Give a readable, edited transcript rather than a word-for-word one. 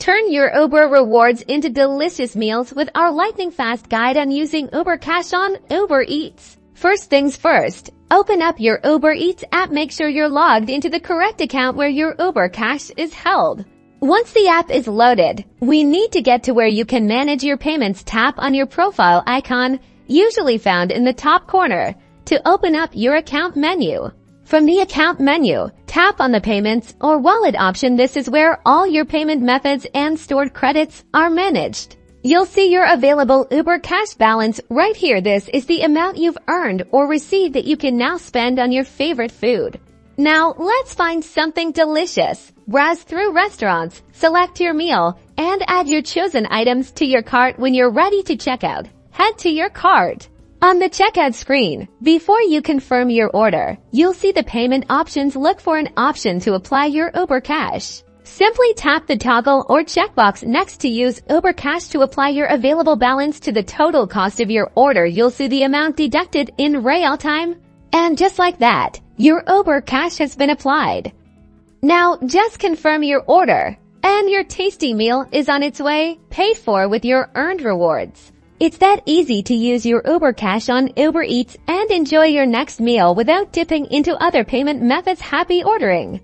Turn your Uber rewards into delicious meals with our lightning-fast guide on using Uber Cash on Uber Eats. First things first, open up your Uber Eats app. Make sure you're logged into the correct account where your Uber Cash is held. Once the app is loaded, we need to get to where you can manage your payments. Tap on your profile icon, usually found in the top corner, to open up your account menu. From the account menu, tap on the payments or wallet option. This is where all your payment methods and stored credits are managed. You'll see your available Uber Cash balance right here. This is the amount you've earned or received that you can now spend on your favorite food. Now, let's find something delicious. Browse through restaurants, select your meal, and add your chosen items to your cart. When you're ready to check out, head to your cart. On the checkout screen, before you confirm your order, you'll see the payment options. Look for an option to apply your Uber Cash. Simply tap the toggle or checkbox next to use Uber Cash to apply your available balance to the total cost of your order. You'll see the amount deducted in real time. And just like that, your Uber Cash has been applied. Now, just confirm your order, and your tasty meal is on its way, paid for with your earned rewards. It's that easy to use your Uber Cash on Uber Eats and enjoy your next meal without dipping into other payment methods. Happy ordering!